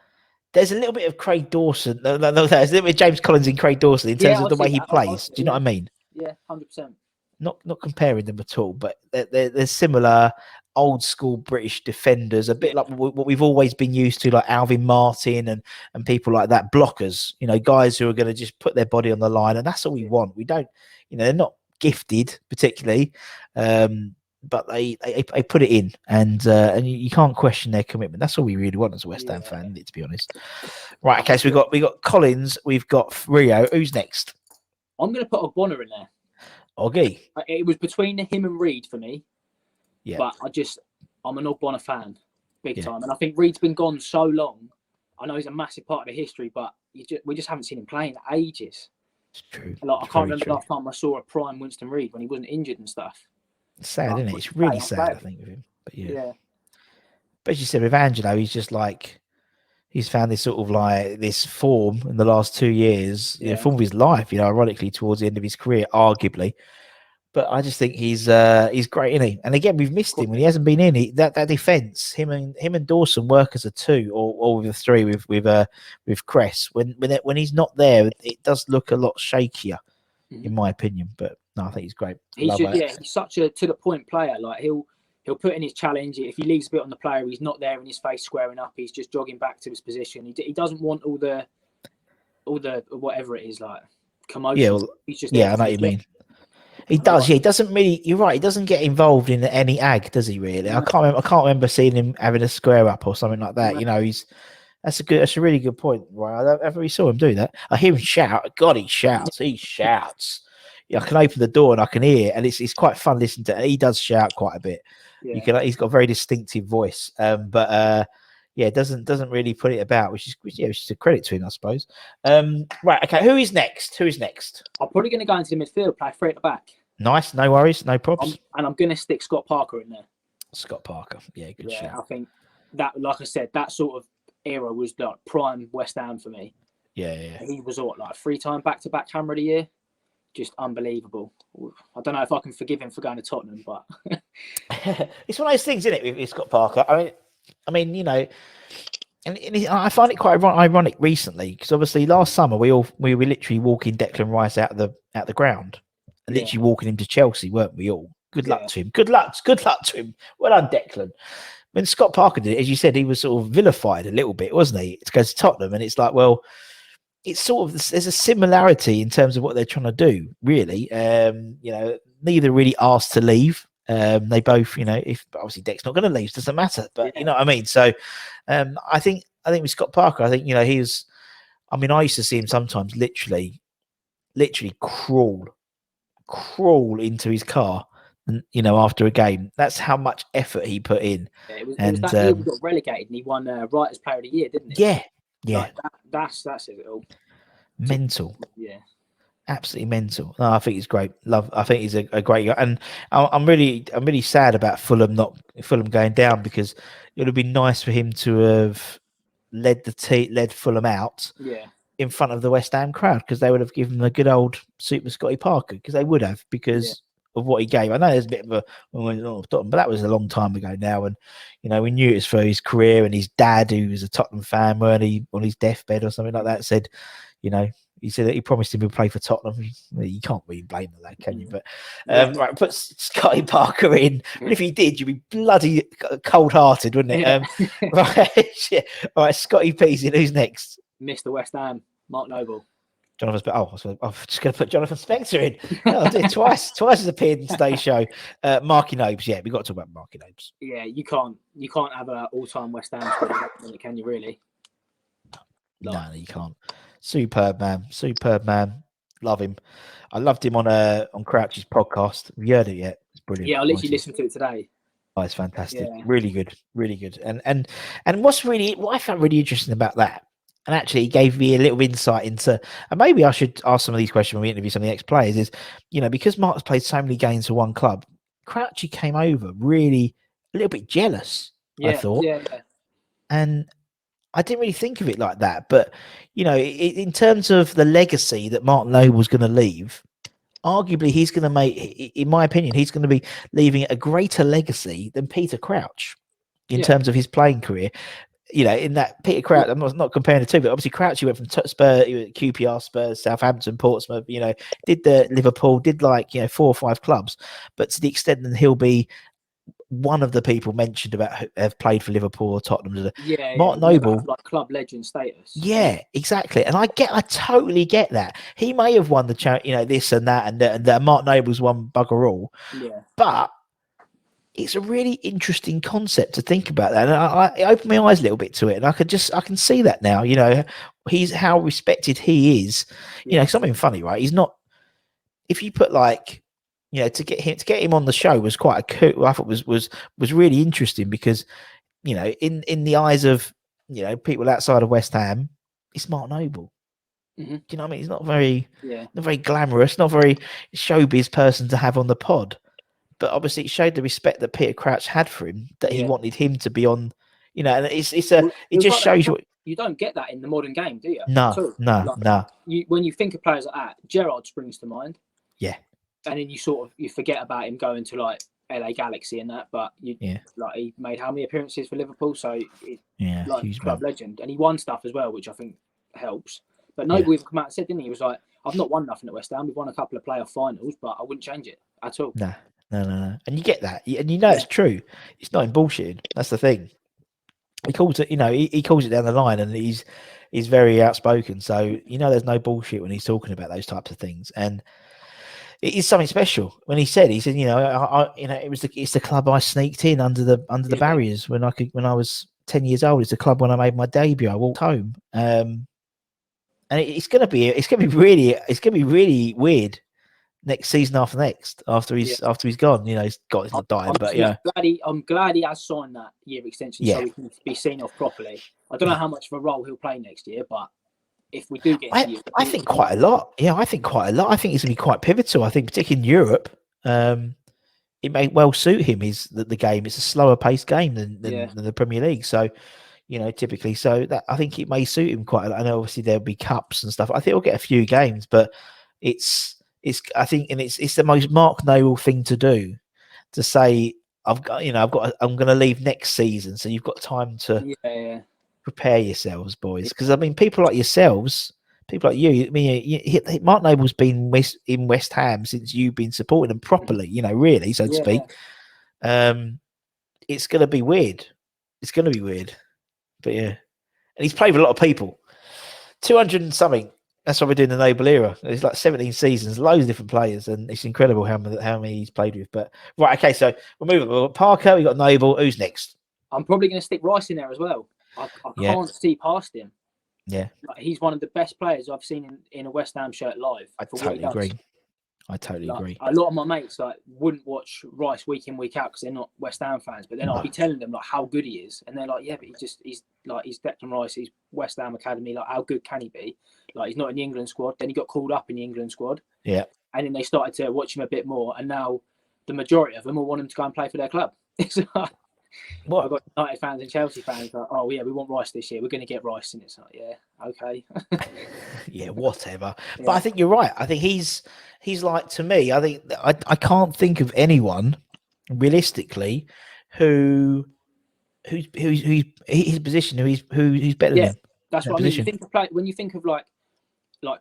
S2: there's a little bit of Craig Dawson. No, there's a little bit of James Collins in Craig Dawson in terms of the way he plays. Do you know what I mean?
S3: Yeah, 100%.
S2: Not comparing them at all, but they're similar old school British defenders, a bit like what we've always been used to, like Alvin Martin and people like that, blockers, guys who are going to just put their body on the line, and that's all we want. We don't, they're not gifted particularly, but they put it in, and you can't question their commitment. That's all we really want as a West Ham fan, to be honest. Right, okay, so we got Collins, we've got Rio. Who's next?
S3: I'm going to put Ogbonna in there.
S2: Oggy.
S3: It was between him and Reed for me.
S2: Yeah.
S3: But I'm an Ogbonna fan, big time. And I think Reed's been gone so long. I know he's a massive part of the history, but we just haven't seen him playing in ages.
S2: It's true.
S3: I can't remember the last time I saw a prime Winston Reed when he wasn't injured and stuff.
S2: It's sad, isn't it? It's really sad, I think, with him. But
S3: yeah.
S2: But as you said, with Angelo, he's just like, he's found this sort of like this form in the last 2 years, form of his life, ironically towards the end of his career, arguably. But I just think he's great, isn't he? And again, we've missed him when he hasn't been in. That defence, him and Dawson work as a two or with a three with Cress. When he's not there, it does look a lot shakier, in my opinion. But no, I think he's great.
S3: He's such a to the point player. Like he'll put in his challenge. If he leaves a bit on the player, he's not there in his face squaring up. He's just jogging back to his position. He doesn't want all the whatever it is, like commotion. He's just
S2: I know what you mean. He does, He doesn't really. You're right. He doesn't get involved in any ag, does he? Really?
S3: No.
S2: I can't remember seeing him having a square up or something like that.
S3: No.
S2: That's a really good point. Right? I don't ever really saw him do that. I hear him shout. God, he shouts. He shouts. I can open the door and I can hear, and it's quite fun listening to. He does shout quite a bit. Yeah. He's got a very distinctive voice. But doesn't really put it about, which is a credit to him, I suppose. Right, okay. Who is next?
S3: I'm probably going to go into the midfield, play three at the back.
S2: Nice, no worries, no props.
S3: And I'm going to stick Scott Parker in there.
S2: Scott Parker, good shout.
S3: I think that, like I said, that sort of era was like prime West Ham for me.
S2: Yeah.
S3: He was like 3-time back-to-back Hammer of the Year. Just unbelievable. I don't know if I can forgive him for going to Tottenham, but
S2: it's one of those things, isn't it, with Scott Parker? I mean, and I find it quite ironic recently, because obviously last summer we were literally walking Declan Rice out the ground, and literally walking him to Chelsea, weren't we all? Good luck to him. Good luck to him. Well done, Declan. When Scott Parker did it, as you said, he was sort of vilified a little bit, wasn't he? To go to Tottenham, and it's like, well, it's sort of, there's a similarity in terms of what they're trying to do, really. Neither really asked to leave. They both, if obviously Dec's not going to leave, it doesn't matter. But you know what I mean. So, I think with Scott Parker, I think he was. I mean, I used to see him sometimes literally crawl into his car, and after a game. That's how much effort he put in.
S3: Yeah, it was that year we got relegated, and he won Writers' Player of the Year, didn't he?
S2: Yeah.
S3: Like that's it all.
S2: Mental.
S3: Yeah.
S2: Absolutely mental. No, I think he's great. I think he's a great guy, and I'm really sad about Fulham going down, because it would have been nice for him to have led Fulham out in front of the West Ham crowd, because they would have given him a good old Super Scotty Parker, because they would have, because of what he gave. I know there's a bit of but that was a long time ago now, and we knew it was for his career, and his dad, who was a Tottenham fan, weren't he, on his deathbed or something like that, said, he said that he promised him he'd play for Tottenham. You can't really blame that, can you? But right, put Scotty Parker in. And if he did, you'd be bloody cold-hearted, wouldn't it? Right, All right, Scotty P's in. Who's next?
S3: Mr. West Ham, Mark Noble.
S2: Jonathan Spector. Oh, I'm just going to put Jonathan Spector in. Oh, dear, twice has appeared in today's show. Marky Nobes. Yeah, we got to talk about Marky Nobes.
S3: Yeah, you can't have an all-time West Ham squad, can you really?
S2: No, you can't. Superb man. Love him. I loved him on Crouch's podcast. Have you heard it yet? It's brilliant.
S3: Yeah, I literally listened to it today.
S2: Oh, it's fantastic.
S3: Yeah.
S2: Really good. And what I found really interesting about that, and actually it gave me a little insight into, and maybe I should ask some of these questions when we interview some of the ex-players, is, because Mark's played so many games for one club, Crouchy came over really a little bit jealous, I thought.
S3: Yeah.
S2: And I didn't really think of it like that. But, in terms of the legacy that Mark Noble's going to leave, arguably he's going to make, in my opinion, he's going to be leaving a greater legacy than Peter Crouch in terms of his playing career. In that Peter Crouch, I'm not comparing the two, but obviously Crouch, he went from Spurs, QPR, Spurs, Southampton, Portsmouth, did the Liverpool, did 4 or 5 clubs, but to the extent that he'll be one of the people mentioned about who have played for Liverpool or Tottenham. Mark Noble,
S3: like club legend status.
S2: Yeah, exactly. And I totally get that. He may have won the this and that, and Mark Noble's won bugger all.
S3: Yeah.
S2: But it's a really interesting concept to think about that. And it opened my eyes a little bit to it. And I can see that now, he's how respected he is. Something funny, right? He's not, if you put to get him on the show was quite a coup. I thought was really interesting because, in the eyes of, people outside of West Ham, it's Mark Noble.
S3: Mm-hmm.
S2: Do you know what I mean? He's not very glamorous, not very showbiz person to have on the pod. But obviously it showed the respect that Peter Crouch had for him, that he wanted him to be on, and it just shows you.
S3: You don't get that in the modern game, do you?
S2: No.
S3: When you think of players like that, Gerrard springs to mind.
S2: Yeah.
S3: And then you forget about him going to LA Galaxy and that, but he made how many appearances for Liverpool, so he's club legend, and he won stuff as well, which I think helps. But Noble even come out and said, didn't he? He was like, I've not won nothing at West Ham. We've won a couple of playoff finals, but I wouldn't change it at all.
S2: No. And you get that, and it's true. It's not in bullshitting. That's the thing. He calls it, he calls it down the line, and he's very outspoken. So there's no bullshit when he's talking about those types of things, and it is something special. When he said, it's the club I sneaked in under the barriers when I was 10 years old. It's the club when I made my debut. I walked home, and it's gonna be really weird next season after he's gone. He's not dying, but
S3: I'm glad he has signed that year extension so he can be seen off properly. I don't know how much of a role he'll play next year, but if we do get
S2: I think quite a lot. Yeah, I think quite a lot. I think it's going to be quite pivotal. I think particularly in Europe, it may well suit him. The game? It's a slower paced game than the Premier League. So, typically, so that I think it may suit him quite a lot. I know obviously there'll be cups and stuff. I think he'll get a few games, but it's the most Mark Noble thing to do, to say I'm going to leave next season, so you've got time to prepare yourselves, boys. Because people like yourselves, people like you. Mark Noble's been in West Ham since you've been supporting them properly. Really, so to speak. It's going to be weird. But and he's played with a lot of people. 200 and something. That's what we're doing in the Noble era. It's like 17 seasons, loads of different players, and it's incredible how many he's played with. But right, okay, so we'll move on. Parker, we got Noble. Who's next?
S3: I'm probably going to stick Rice in there as well. I can't see past him.
S2: Yeah,
S3: he's one of the best players I've seen in a West Ham shirt live.
S2: I totally agree. A
S3: lot of my mates wouldn't watch Rice week in, week out because they're not West Ham fans. But then I'll be telling them how good he is, and they're like, "Yeah, but he's Declan Rice. He's West Ham academy. How good can he be? He's not in the England squad. Then he got called up in the England squad. Yeah, and then they started to watch him a bit more, and now the majority of them all want him to go and play for their club. I've got United fans and Chelsea fans oh yeah, we want Rice this year. We're going to get Rice, and it's like, yeah, okay,
S2: yeah, whatever. Yeah. But I think you're right. I think he's like, to me, I think I can't think of anyone realistically who's his position, who's better than him.
S3: That's what I mean. When you think of like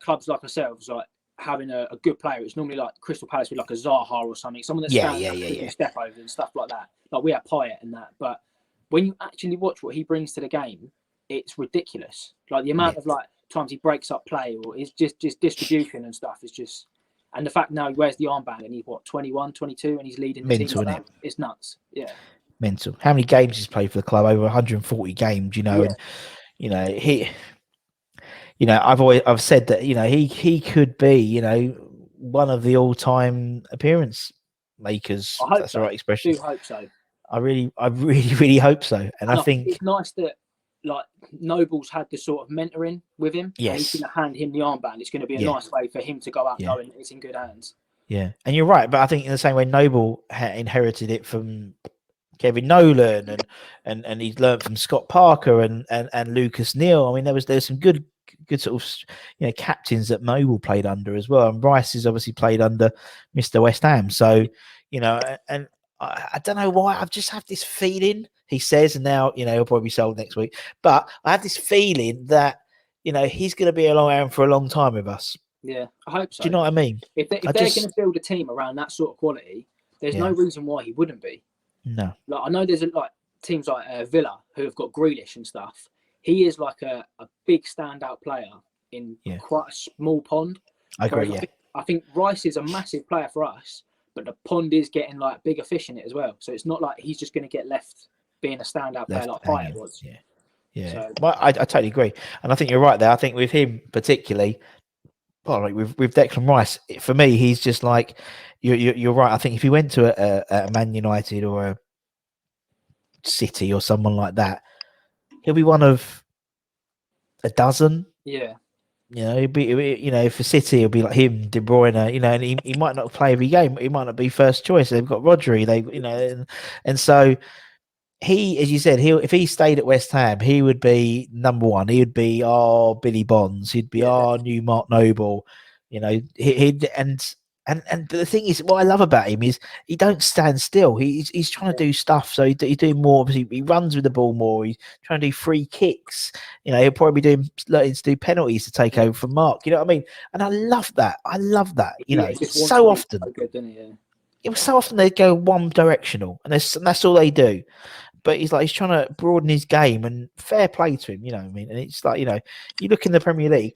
S3: clubs like ourselves, having a good player, it's normally like Crystal Palace with a Zaha or something, someone that stands step over and stuff like that. We have Payet and that, but when you actually watch what he brings to the game, it's ridiculous. The amount of times he breaks up play, or it's just distribution and stuff is just. And the fact now he wears the armband and he's 21, 22, and he's leading the team.
S2: Mental,
S3: Like it's nuts. Yeah.
S2: Mental. How many games he's played for the club? Over 140 games, and I've said that, he could be, one of the all-time appearance makers.
S3: I hope
S2: That's
S3: so.
S2: the right expression.
S3: I do hope so.
S2: I really hope so. And I think
S3: it's nice that like Noble's had the sort of mentoring with him.
S2: Yes.
S3: And he's going to hand him the armband. It's going to be a nice way for him to go out knowing it's in good hands.
S2: Yeah, and you're right. But I think in the same way Noble inherited it from Kevin Nolan, and he's learned from Scott Parker and Lucas Neal. I mean, there's some good sort of captains that Noble played under as well, and Rice has obviously played under Mr. West Ham. So and I don't know why, I've just have this feeling. He says, and now he'll probably be sold next week, but I have this feeling that he's going to be around for a long time with us.
S3: Yeah, I hope so.
S2: Do you know what I mean?
S3: If they're going to build a team around that sort of quality, there's no reason why he wouldn't be.
S2: No.
S3: Like I know there's teams like Villa who have got Grealish and stuff. He is like a big standout player in quite a small pond.
S2: I agree.
S3: I think Rice is a massive player for us, but the pond is getting like bigger fish in it as well. So it's not like he's just going to get left being a standout player like Payet was.
S2: Yeah.
S3: So,
S2: well, I totally agree, and I think you're right there. I think with him particularly, with Declan Rice, for me, he's just like you're right. I think if he went to a Man United or a City or someone like that, he'll be one of a dozen.
S3: Yeah.
S2: He'd be, for City, it'll be like him, De Bruyne, and he might not play every game. He might not be first choice. They've got Rodri, and so he, as you said, if he stayed at West Ham, he would be number one. He would be our Billy Bonds. He'd be our new Mark Noble. He'd and the thing is, what I love about him is he don't stand still. He's trying to do stuff. So he's doing more. Obviously, he runs with the ball more. He's trying to do free kicks. He'll probably be learning to do penalties to take over from Mark. You know what I mean? And I love that. So often.
S3: So good, didn't he?
S2: It was so often they go one directional, and that's all they do. But he's trying to broaden his game, and fair play to him. You know what I mean? And it's like, you look in the Premier League,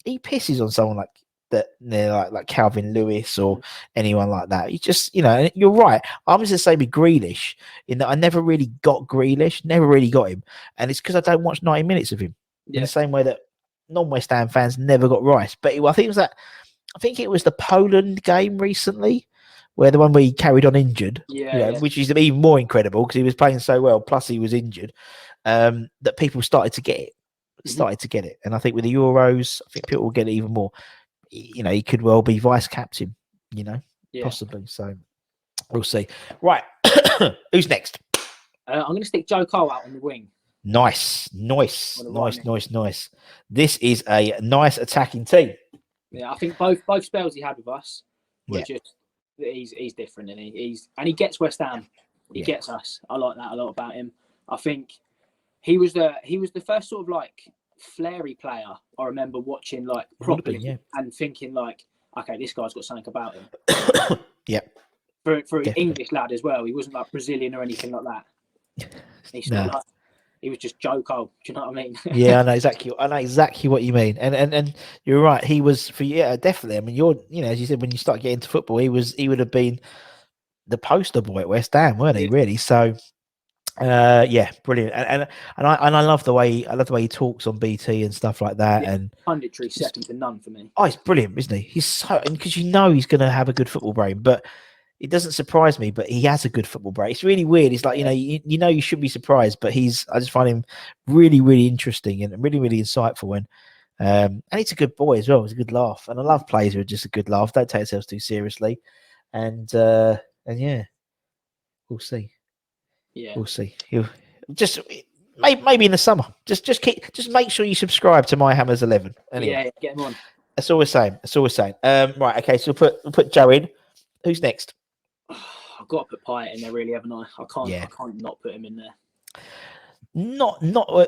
S2: he pisses on someone like that, like Calvin Lewis or anyone like that. He just, and you're right. I'm just the same with Grealish, in that I never really got Grealish, never really got him, and it's because I don't watch 90 minutes of him. In the same way that non-West Ham fans never got Rice. But I think it was the Poland game recently, where the one where he carried on injured, which is even more incredible because he was playing so well, plus he was injured, that people started to get it. And I think with the Euros, I think people will get it even more. He could well be vice captain, possibly. So we'll see. Right. Who's next?
S3: I'm going to stick Joe Cole out on the wing.
S2: Nice. This is a nice attacking team.
S3: Yeah, I think both spells he had with us were just, he's different, and he gets West Ham. He gets us. I like that a lot about him. I think he was the first sort of like flary player I remember watching like properly and thinking like, okay, this guy's got something about him. For an English lad as well. He wasn't like Brazilian or anything like that. He was just Joe Cole. Do you know what I mean?
S2: Yeah, I know exactly what you mean. And you're right. He was definitely. I mean, as you said, when you start getting into football, he would have been the poster boy at West Ham, weren't he? Really? So, brilliant. And I love the way he talks on BT and stuff like that. Yeah, and
S3: punditry second to none for me.
S2: Oh, he's brilliant, isn't he? He's so, because he's going to have a good football brain, but. It doesn't surprise me, but he has a good football brain. It's really weird. It's like, you should be surprised, but I just find him really, really interesting and really, really insightful. And he's a good boy as well. It's a good laugh. And I love players who are just a good laugh. Don't take themselves too seriously. And yeah, we'll see.
S3: Yeah.
S2: We'll see. He'll just maybe in the summer. Just make sure you subscribe to My Hammers 11. Anyway.
S3: Yeah, get him on.
S2: That's all we're saying. Right, okay, so we'll put Joe in. Who's next?
S3: I've got to put Payet in there, really, haven't I? I can't not put him in there.
S2: Not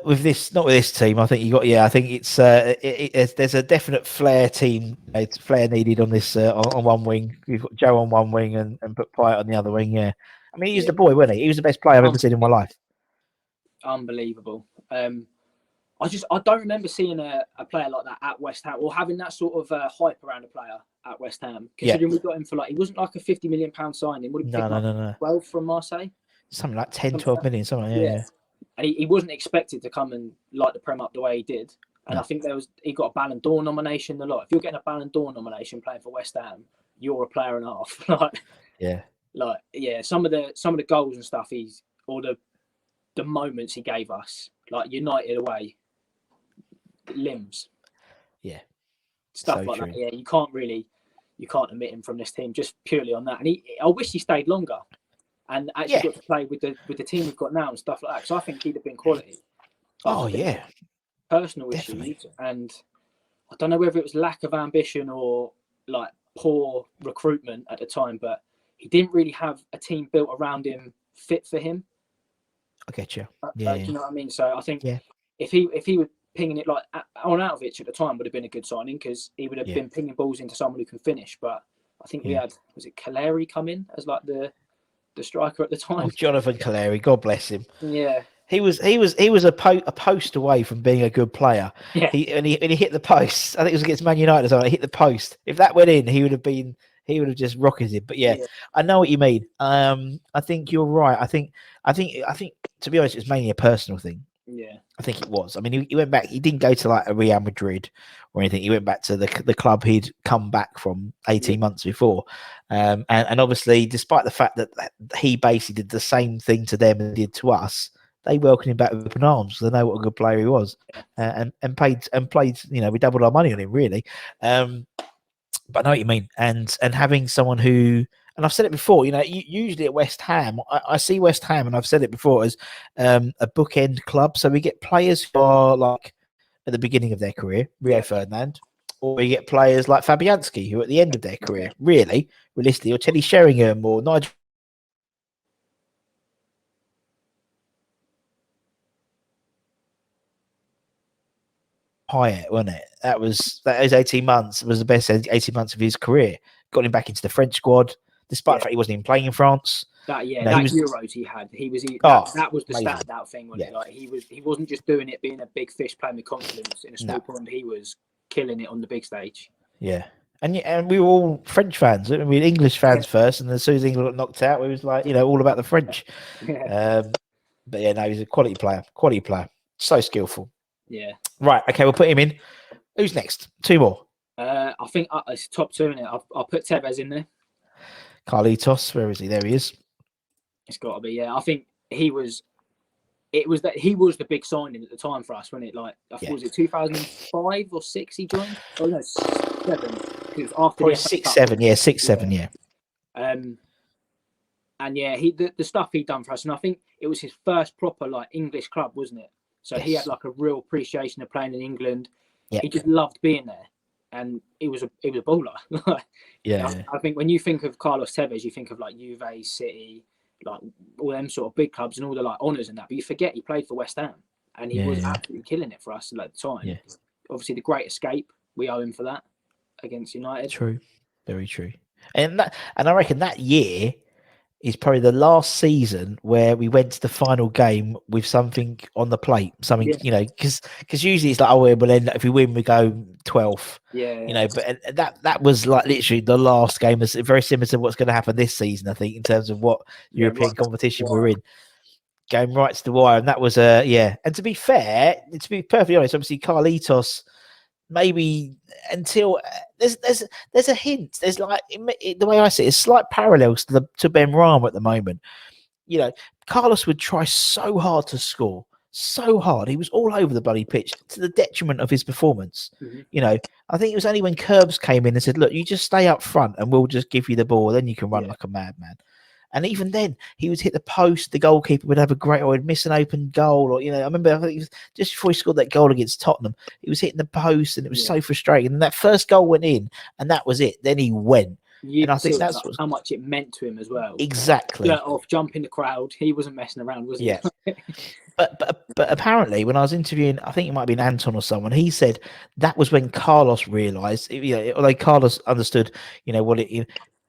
S2: with this team. I think I think it's there's a definite flair team. It's flair needed on this on one wing. We've got Joe on one wing and put Payet on the other wing. Yeah, I mean, he was the boy, wasn't he? He was the best player I've ever seen in my life.
S3: Unbelievable. I don't remember seeing a player like that at West Ham, or having that sort of hype around a player at West Ham. Considering we got him for he wasn't like a £50 million signing. Would he pick up 12 from Marseille?
S2: Something like 10, 12 million, something like that. Yeah.
S3: And he wasn't expected to come and light the Prem up the way he did. And I think he got a Ballon d'Or nomination. A lot. If you're getting a Ballon d'Or nomination playing for West Ham, you're a player and a half. Some of the goals and stuff the moments he gave us, like United away, limbs, stuff so like true. That. Yeah, you can't omit him from this team just purely on that. And I wish he stayed longer and actually got to play with the team we've got now and stuff like that. Because I think he'd have been quality. Personal issues, and I don't know whether it was lack of ambition or like poor recruitment at the time, but he didn't really have a team built around him fit for him.
S2: I get you.
S3: Do you know what I mean? So I think if he were pinging it like Arnautovic at the time would have been a good signing, because he would have been pinging balls into someone who can finish. But I think we had, was it Caleri come in as like the striker at the time?
S2: Jonathan Caleri, God bless him.
S3: Yeah.
S2: He was a post away from being a good player.
S3: Yeah.
S2: He hit the post. I think it was against Man United or something. He hit the post. If that went in, he would have just rocketed. But I know what you mean. I think you're right. I think to be honest, it's mainly a personal thing.
S3: Yeah,
S2: I think it was. I mean, he went back. He didn't go to like a Real Madrid or anything. He went back to the club he'd come back from 18 months before. And obviously, despite the fact that he basically did the same thing to them and did to us, they welcomed him back with open arms. They know what a good player he was, and played. You know, we doubled our money on him really. But I know what you mean. And having someone who, and I've said it before, you know, usually at West Ham, I see West Ham, and I've said it before, as a bookend club. So we get players who are like at the beginning of their career, Rio Ferdinand, or we get players like Fabianski who are at the end of their career, realistically, or Teddy Sheringham or Nigel Hyatt, wasn't it? That was 18 months. It was the best 18 months of his career. Got him back into the French squad, despite the fact he wasn't even playing in France.
S3: Euros he had. That was the standout thing, wasn't it? Like he wasn't just doing it being a big fish playing with confidence in a small pond. He was killing it on the big stage. Yeah.
S2: And we were all French fans. We were English fans first, and as soon as England got knocked out, we was like, you know, all about the French. But he's a quality player. So skillful.
S3: Yeah.
S2: Right. Okay, we'll put him in. Who's next? Two more.
S3: I think it's top two, isn't it? I'll put Tevez in there.
S2: Carlitos, where is he? There he is.
S3: It's got to be. Yeah, I think he was the big signing at the time for us, wasn't it? Like, I think was it 2005 or 6 he joined? Oh no, 7. It was after
S2: probably 6, 7. Yeah, 6, 7. Yeah.
S3: And the stuff he'd done for us, and I think it was his first proper like English club, wasn't it? So he had like a real appreciation of playing in England. Yeah. He just loved being there, and he was a baller. I think when you think of Carlos Tevez, you think of like Juve, City, like all them sort of big clubs and all the like honours and that. But you forget he played for West Ham, and he was absolutely killing it for us at the time. Yeah. Obviously, the great escape, we owe him for that against United.
S2: True, very true. And I reckon that year is probably the last season where we went to the final game with something on the plate, you know, because usually it's like, oh, we'll end, if we win, we go 12th. You know, but that was like literally the last game. It's very similar to what's going to happen this season, I think, in terms of what European competition we're in. Going right to the wire, and that was And to be fair, to be perfectly honest, obviously Carlitos, maybe until there's a hint. There's like, the way I see it, it's slight parallels to Ben Rama at the moment. You know, Carlos would try so hard to score, so hard. He was all over the bloody pitch to the detriment of his performance. Mm-hmm. You know, I think it was only when Curbs came in and said, look, you just stay up front and we'll just give you the ball. Then you can run like a madman. And even then, he would hit the post. The goalkeeper would have he'd miss an open goal. Or, you know, I remember, I think it was just before he scored that goal against Tottenham, he was hitting the post, and it was so frustrating. And that first goal went in, and that was it. Then he went. And I think that's
S3: how much it meant to him as well.
S2: Exactly.
S3: Off jumping the crowd, he wasn't messing around, was he?
S2: Yeah. But apparently, when I was interviewing, I think it might have been Anton or someone, he said that was when Carlos realised, you know, although Carlos understood, you know,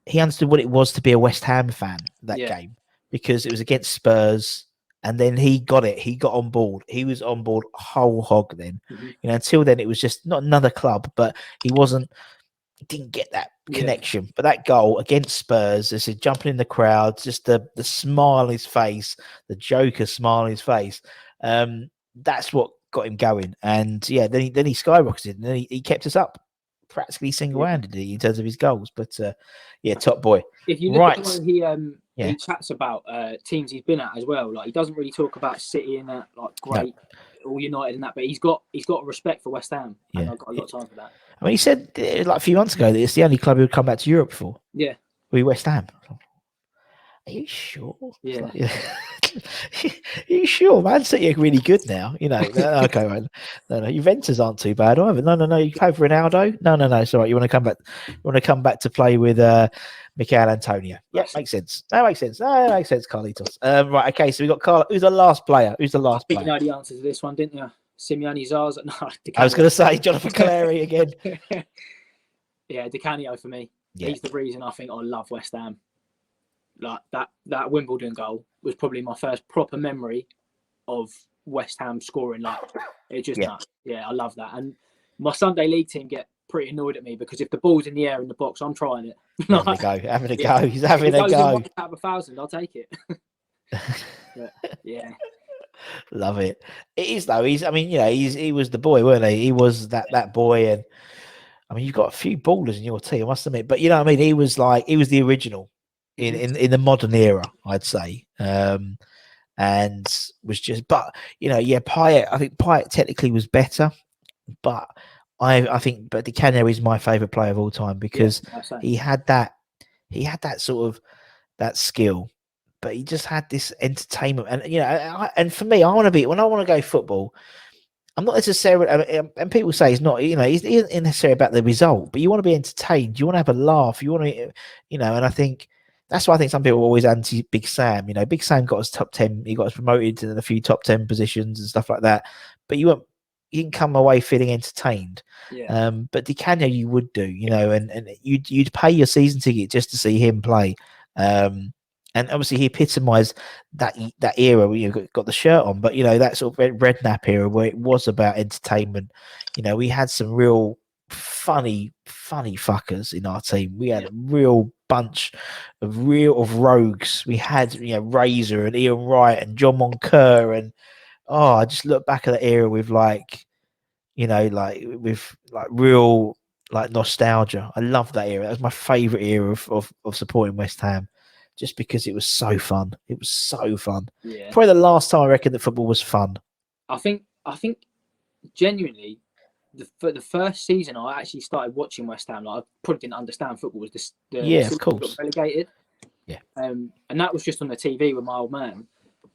S2: he understood what it was to be a West Ham fan that game, because it was against Spurs, And then he got it. He got on board. He was on board whole hog then.
S3: Mm-hmm.
S2: You know, until then it was just not another club, but he didn't get that connection. But that goal against Spurs, as he jumping in the crowd, just the smile on his face, the Joker smile on his face. That's what got him going. And then he skyrocketed, and then he kept us up practically single-handedly in terms of his goals. But top boy.
S3: If you look at the way he chats about teams he's been at as well, like he doesn't really talk about City and that, like great, all United and that, but he's got a respect for West Ham, and I've got a lot of time for that.
S2: I mean, he said like a few months ago that it's the only club who would come back to Europe for.
S3: Yeah,
S2: with West Ham. Are you sure?
S3: Yeah.
S2: Are you sure? Man City are really good now. You know, okay, man. No, Juventus aren't too bad either. No. You play for Ronaldo? No. It's all right. You want to come back? You want to come back to play with Mikel Antonio? Yeah, makes sense. That makes sense. Carlitos. Right. Okay. So we got Carl. Who's the last player?
S3: I think you know the answer to this one, didn't you? Simeone Zaza. No,
S2: I was going to say Jonathan Clary again.
S3: Yeah, Di Canio for me.
S2: Yeah.
S3: He's the reason I think I love West Ham. Like that Wimbledon goal was probably my first proper memory of West Ham scoring. Like it just nuts. Yeah, I love that. And my Sunday league team get pretty annoyed at me because if the ball's in the air in the box, I'm trying it.
S2: Having a go. He's having a go.
S3: Out of 1,000, I'll take it. But, yeah.
S2: Love it. It is though. He was the boy, weren't he? He was that boy, and I mean, you've got a few ballers in your team, I must admit. But you know what I mean? He was the original in the modern era, I'd say. And was just, but Payet. I think Payet technically was better, but I think Di Canio is my favourite player of all time because he had that sort of that skill. But he just had this entertainment, and and for me, when I want to go football, I'm not necessarily, and people say it's not, he's not necessarily about the result, but you want to be entertained, you want to have a laugh, you want to, and I think that's why I think some people are always anti Big Sam. Big Sam got us top 10, he got us promoted to a few top 10 positions and stuff like that, but you didn't come away feeling entertained. But Di Canio you would do, and you'd pay your season ticket just to see him play. And obviously he epitomised that era where you got the shirt on, but that sort of Redknapp era where it was about entertainment. We had some real funny fuckers in our team. We had a real bunch of rogues. We had Razor and Ian Wright and John Moncur, and I just look back at the era with real nostalgia. I love that era. That was my favourite era of supporting West Ham. Just because it was so fun. It was so fun.
S3: Yeah.
S2: Probably the last time I reckon that football was fun.
S3: I think genuinely, the first season I actually started watching West Ham, I probably didn't understand football, was
S2: of course,
S3: got relegated.
S2: Yeah.
S3: And that was just on the TV with my old man.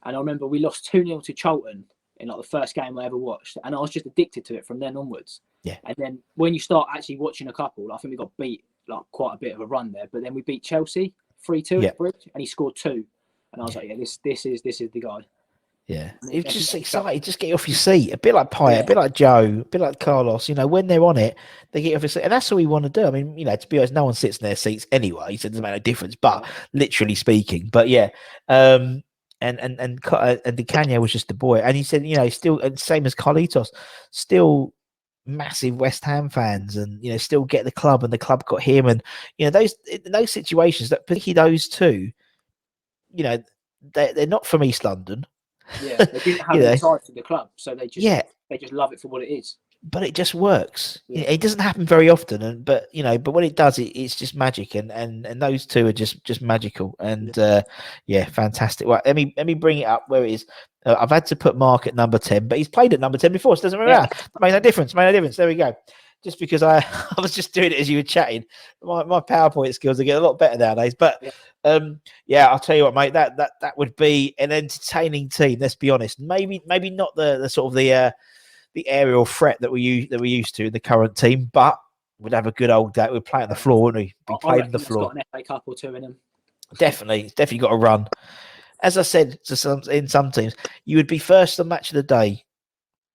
S3: And I remember we lost 2-0 to Charlton in the first game I ever watched. And I was just addicted to it from then onwards.
S2: Yeah.
S3: And then when you start actually watching a couple, I think we got beat quite a bit of a run there. But then we beat Chelsea 3-2 at Bridge, and he scored 2, and I was like, this is the guy.
S2: Yeah, it was just exciting. Just get off your seat. A bit like Payet, a bit like Joe, a bit like Carlos. When they're on it, they get off your seat, and that's all we want to do. I mean, to be honest, no one sits in their seats anyway, so it doesn't make a difference. But literally speaking, but yeah, and Di Canio was just the boy, and he said, still, and same as Carlitos, still massive West Ham fans, and still get the club, and the club got him, and those situations, that particularly those two, they're not from East London.
S3: Yeah, they didn't have any ties to the club, so they just love it for what it is.
S2: But it just works. It doesn't happen very often, but when it does, it's just magic, and those two are just magical, and fantastic. Right, let me bring it up where it is. I've had to put Mark at number 10, but he's played at number 10 before, so it doesn't matter. Made no difference. There we go. Just because I was just doing it as you were chatting. My PowerPoint skills are getting a lot better nowadays. But I'll tell you what, mate. That would be an entertaining team. Let's be honest. Maybe not the sort of the aerial threat that we used to in the current team, but we'd have a good old day. We'd play on the floor, wouldn't we? Be playing on the floor.
S3: Got an FA Cup or two in him.
S2: Definitely got to run. As I said in some teams, you would be first on match of the day.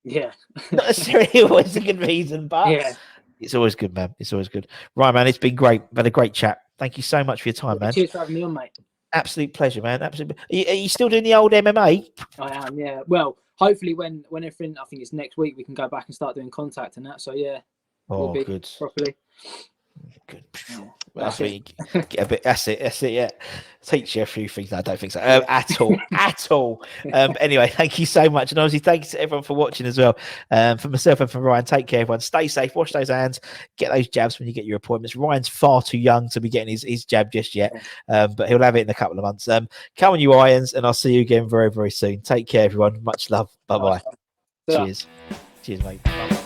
S3: Yeah.
S2: Not necessarily always a good reason, but it's always good, man. It's always good. Right, man, it's been great. We've had a great chat. Thank you so much for your time, man.
S3: Cheers for having me on, mate.
S2: absolute pleasure, man. Absolutely. Are you still doing the old MMA?
S3: I am, yeah. Well, hopefully when everything, I think it's next week, we can go back and start doing contact and that. So yeah, we'll be
S2: good.
S3: properly.
S2: Good.
S3: Yeah,
S2: That's get a bit. That's it. Yeah. Teach you a few things. No, I don't think so at all. At all. Anyway, thank you so much, and obviously thanks to everyone for watching as well. For myself and for Ryan, take care, everyone. Stay safe. Wash those hands. Get those jabs when you get your appointments. Ryan's far too young to be getting his jab just yet, but he'll have it in a couple of months. Come on, you irons, and I'll see you again very, very soon. Take care, everyone. Much love. Bye bye. Cheers. Cheers, mate. Bye.